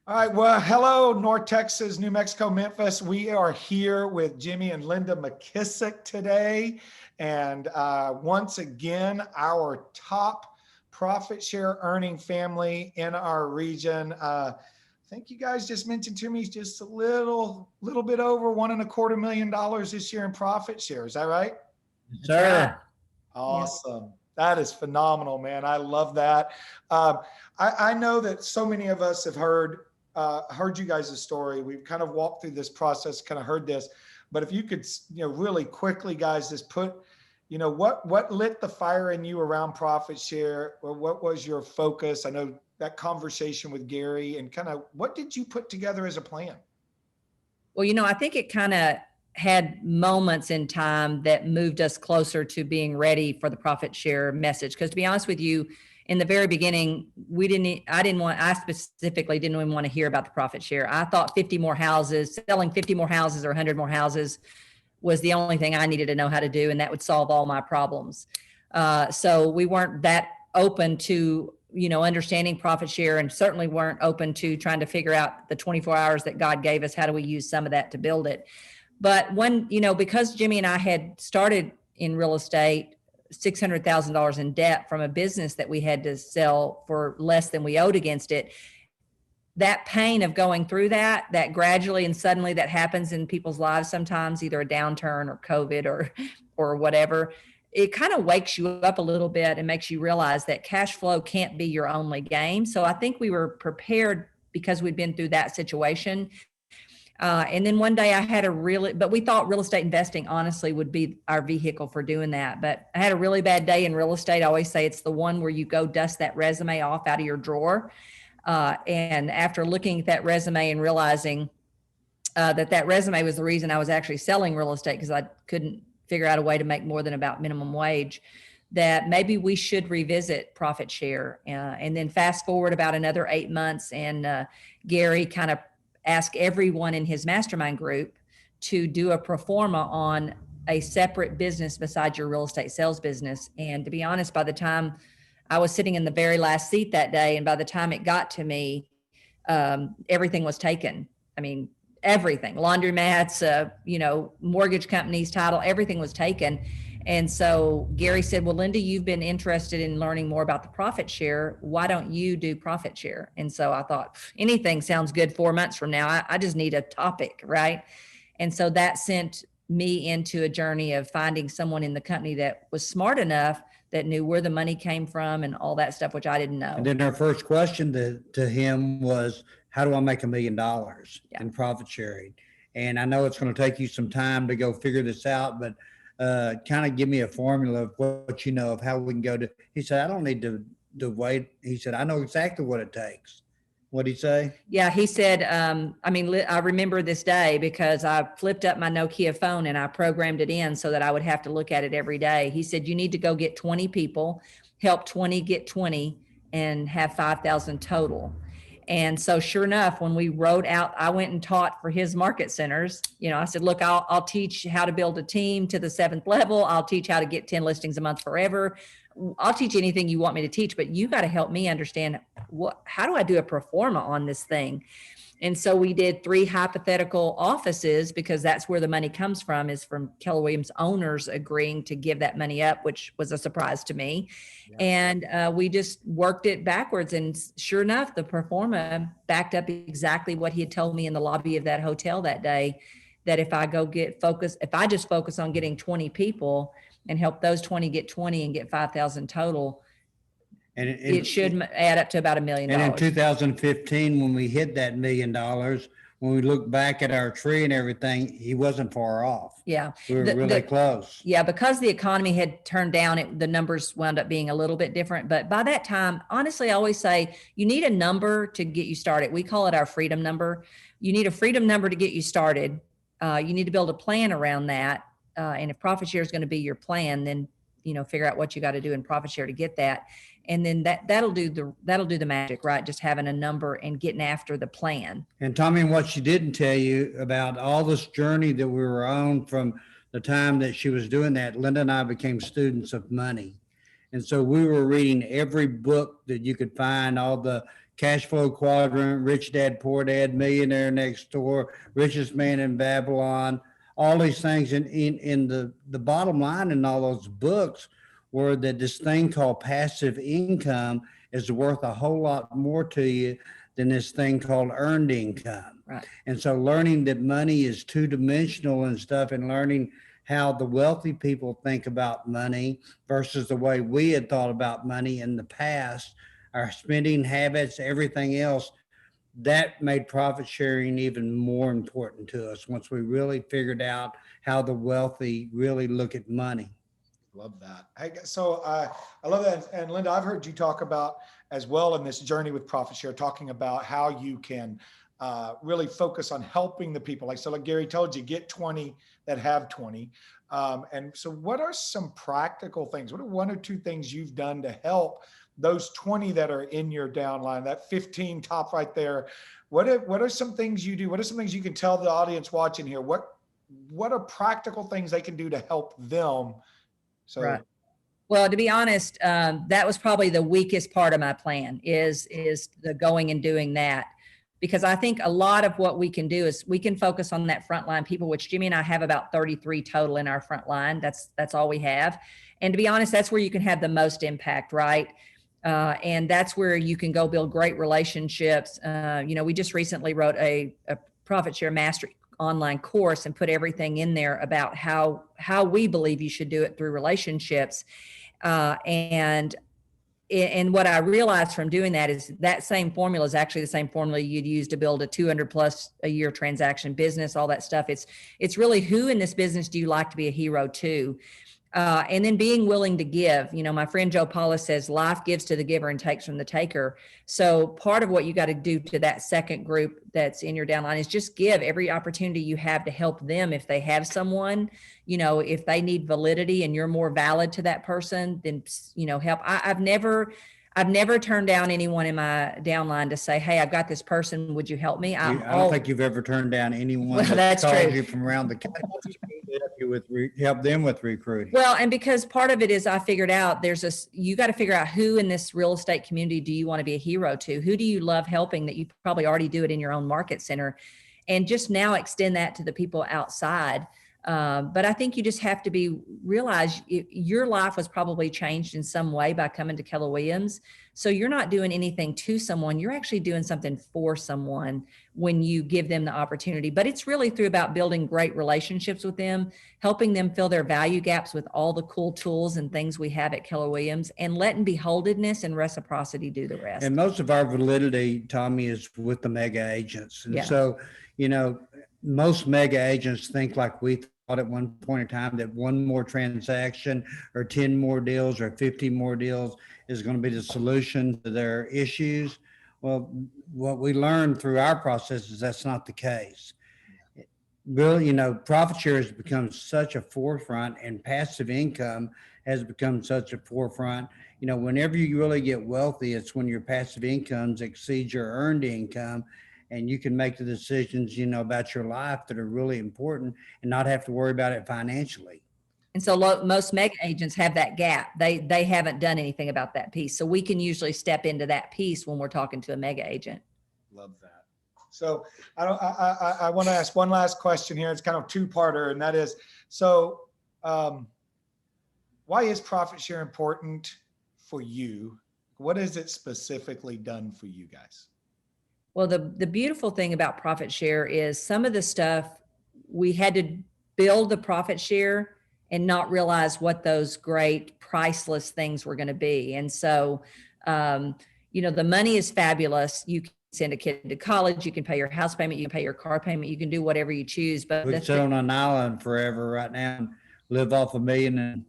All right. Well, hello, North Texas, New Mexico, Memphis. We are here with Jimmy and Linda McKissack today. And once again, our top profit share earning family in our region. I think you guys just mentioned to me just a little bit over $1.25 million this year in profit share. Is that right? Sir. Awesome. That is phenomenal, man. I love that. Um, I know that so many of us have heard you guys' story. We've kind of walked through this process, kind of heard this, but if you could, really quickly, guys, just put, what lit the fire in you around profit share? Or what was your focus? I know that conversation with Gary, and kind of what did you put together as a plan? Well, I think it kind of had moments in time that moved us closer to being ready for the profit share message. Because to be honest with you, in the very beginning, I specifically didn't even want to hear about the profit share. I thought 50 more houses, selling 50 more houses or 100 more houses was the only thing I needed to know how to do, and that would solve all my problems. So we weren't that open to understanding profit share, and certainly weren't open to trying to figure out the 24 hours that God gave us. How do we use some of that to build it? But when, because Jimmy and I had started in real estate, $600,000 in debt from a business that we had to sell for less than we owed against it, that pain of going through that gradually and suddenly that happens in people's lives sometimes, either a downturn or COVID or whatever, it kind of wakes you up a little bit and makes you realize that cash flow can't be your only game. So I think we were prepared because we'd been through that situation. And then one day I had but we thought real estate investing honestly would be our vehicle for doing that. But I had a really bad day in real estate. I always say it's the one where you go dust that resume off out of your drawer. And after looking at that resume and realizing that resume was the reason I was actually selling real estate, because I couldn't figure out a way to make more than about minimum wage, that maybe we should revisit profit share. And then fast forward about another 8 months, and Gary kind of asked everyone in his mastermind group to do a pro forma on a separate business besides your real estate sales business. And to be honest, by the time I was sitting in the very last seat that day, and by the time it got to me, everything was taken. I mean, everything, laundromats, mortgage companies, title, everything was taken. And so Gary said, well, Linda, you've been interested in learning more about the profit share. Why don't you do profit share? And so I thought, anything sounds good 4 months from now. I just need a topic, right? And so that sent me into a journey of finding someone in the company that was smart enough, that knew where the money came from and all that stuff, which I didn't know. And then our first question to him was, how do I make $1 million in profit sharing? And I know it's going to take you some time to go figure this out, but kind of give me a formula of what you know of how we can go to. He said, I don't need to wait. He said, I know exactly what it takes. What'd he say? Yeah, he said, I remember this day because I flipped up my Nokia phone and I programmed it in so that I would have to look at it every day. He said, you need to go get 20 people, help 20 get 20, and have 5,000 total. And so sure enough, when we wrote out, I went and taught for his market centers. I said, look, I'll teach how to build a team to the 7th level. I'll teach how to get 10 listings a month forever. I'll teach anything you want me to teach, but you got to help me understand how do I do a pro forma on this thing? And so we did 3 hypothetical offices, because that's where the money comes from, is from Keller Williams owners agreeing to give that money up, which was a surprise to me. Yeah. And we just worked it backwards. And sure enough, the pro forma backed up exactly what he had told me in the lobby of that hotel that day, that if I just focus on getting 20 people and help those 20 get 20 and get 5,000 total, and it should add up to about $1 million. And in 2015, when we hit that $1 million, when we look back at our tree and everything, he wasn't far off. Yeah. We were really close. Yeah, because the economy had turned down, the numbers wound up being a little bit different. But by that time, honestly, I always say you need a number to get you started. We call it our freedom number. You need a freedom number to get you started. You need to build a plan around that. And if profit share is going to be your plan, then figure out what you got to do in profit share to get that. And then that'll do the magic, right? Just having a number and getting after the plan. And Tommy, what she didn't tell you about all this journey that we were on from the time that she was doing that, Linda and I became students of money. And so we were reading every book that you could find, all the Cash Flow Quadrant, Rich Dad, Poor Dad, Millionaire Next Door, Richest Man in Babylon, all these things. In the bottom line in all those books were that this thing called passive income is worth a whole lot more to you than this thing called earned income. Right. And so learning that money is two-dimensional and stuff, and learning how the wealthy people think about money versus the way we had thought about money in the past, our spending habits, everything else, that made profit sharing even more important to us once we really figured out how the wealthy really look at money. Love that. So I love that. And Linda, I've heard you talk about as well in this journey with Profit Share, talking about how you can really focus on helping the people. Like Gary told you, get 20 that have 20. And so what are some practical things? What are one or two things you've done to help those 20 that are in your downline, that 15 top right there? What are some things you do? What are some things you can tell the audience watching here? What are practical things they can do to help them? So, right. Well, to be honest, that was probably the weakest part of my plan is the going and doing that. Because I think a lot of what we can do is we can focus on that frontline people, which Jimmy and I have about 33 total in our front line. That's all we have. And to be honest, that's where you can have the most impact, right? And that's where you can go build great relationships. We just recently wrote a Profit Share Mastery online course and put everything in there about how we believe you should do it through relationships. And what I realized from doing that is that same formula is actually the same formula you'd use to build a 200 plus a year transaction business, all that stuff. It's really who in this business do you like to be a hero to? And then being willing to give. My friend Joe Paulus says life gives to the giver and takes from the taker. So part of what you got to do to that second group that's in your downline is just give every opportunity you have to help them. If they have someone, if they need validity and you're more valid to that person, then, help. I've never turned down anyone in my downline to say, hey, I've got this person. Would you help me? I don't think you've ever turned down anyone that's called true. you from around the country to help them with recruiting. Well, and because part of it is I figured out you got to figure out who in this real estate community do you want to be a hero to? Who do you love helping that you probably already do it in your own market center? And just now extend that to the people outside. But I think you just have to realize your life was probably changed in some way by coming to Keller Williams. So you're not doing anything to someone. You're actually doing something for someone when you give them the opportunity. But it's really about building great relationships with them, helping them fill their value gaps with all the cool tools and things we have at Keller Williams, and letting beholdenness and reciprocity do the rest. And most of our validity, Tommy, is with the mega agents. And so, most mega agents think like we thought at one point in time, that one more transaction or 10 more deals or 15 more deals is going to be the solution to their issues. Well, what we learned through our process is that's not the case. Really, profit share has become such a forefront, and passive income has become such a forefront. Whenever you really get wealthy, it's when your passive incomes exceed your earned income. And you can make the decisions, about your life that are really important and not have to worry about it financially. And so most mega agents have that gap. They haven't done anything about that piece. So we can usually step into that piece when we're talking to a mega agent. Love that. So I want to ask one last question here. It's kind of two-parter, and that is, why is profit share important for you? What has it specifically done for you guys? Well, the beautiful thing about profit share is some of the stuff we had to build the profit share and not realize what those great priceless things were going to be. And so, the money is fabulous. You can send a kid to college, you can pay your house payment, you can pay your car payment, you can do whatever you choose. But we can sit on an island forever right now and live off $1.25 million.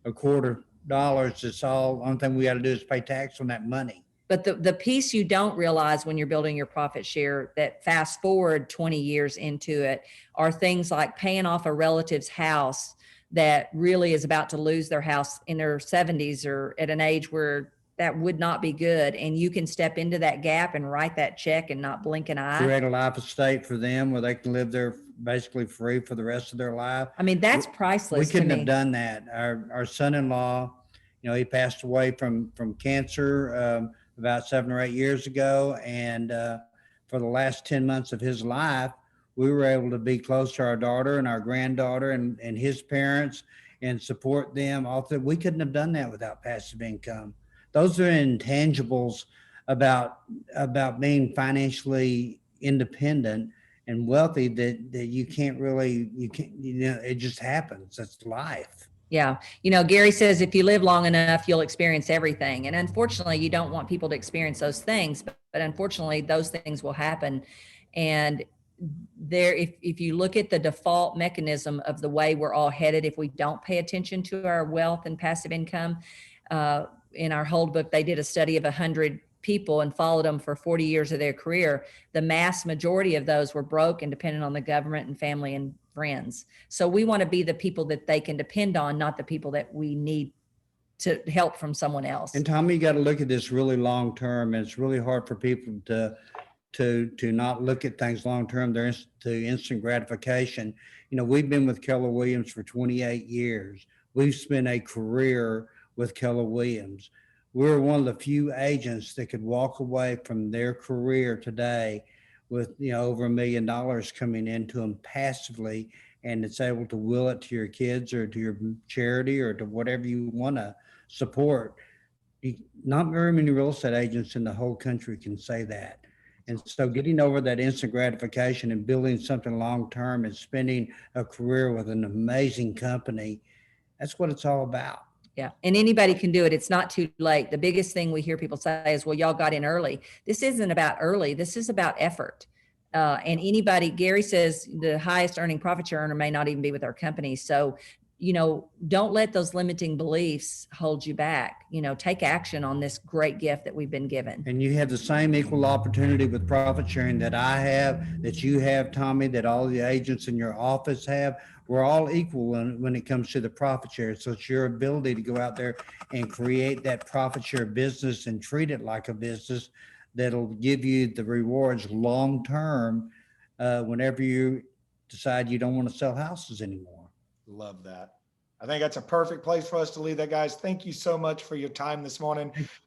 It's all, only thing we got to do is pay tax on that money. But the piece you don't realize when you're building your profit share, that fast forward 20 years into it, are things like paying off a relative's house that really is about to lose their house in their 70s or at an age where that would not be good. And you can step into that gap and write that check and not blink an eye. Create a life estate for them where they can live there basically free for the rest of their life. I mean, that's priceless. We couldn't have done that. Our son-in-law, he passed away from cancer about 7 or 8 years ago. And for the last 10 months of his life, we were able to be close to our daughter and our granddaughter and his parents and support them. Also, we couldn't have done that without passive income. Those are intangibles about being financially independent and wealthy that you can't really, it just happens. That's life. Yeah. Gary says, if you live long enough, you'll experience everything. And unfortunately, you don't want people to experience those things, but unfortunately, those things will happen. And if you look at the default mechanism of the way we're all headed, if we don't pay attention to our wealth and passive income, in our hold book, they did a study of 100 people and followed them for 40 years of their career. The mass majority of those were broke and dependent on the government and family and friends. So we want to be the people that they can depend on, not the people that we need to help from someone else. And Tommy, you got to look at this really long term. And it's really hard for people to not look at things long term. They're to instant gratification. We've been with Keller Williams for 28 years. We've spent a career with Keller Williams. We're one of the few agents that could walk away from their career today with over $1 million coming into them passively, and it's able to will it to your kids or to your charity or to whatever you want to support. Not very many real estate agents in the whole country can say that. And so getting over that instant gratification and building something long-term and spending a career with an amazing company, that's what it's all about. Yeah. And anybody can do it. It's not too late. The biggest thing we hear people say is, well, y'all got in early. This isn't about early. This is about effort. And anybody, Gary says the highest earning profit share earner may not even be with our company. So, don't let those limiting beliefs hold you back. Take action on this great gift that we've been given. And you have the same equal opportunity with profit sharing that I have, that you have, Tommy, that all the agents in your office have. We're all equal when it comes to the profit share. So it's your ability to go out there and create that profit share business and treat it like a business that'll give you the rewards long term whenever you decide you don't want to sell houses anymore. Love that. I think that's a perfect place for us to leave that, guys. Thank you so much for your time this morning.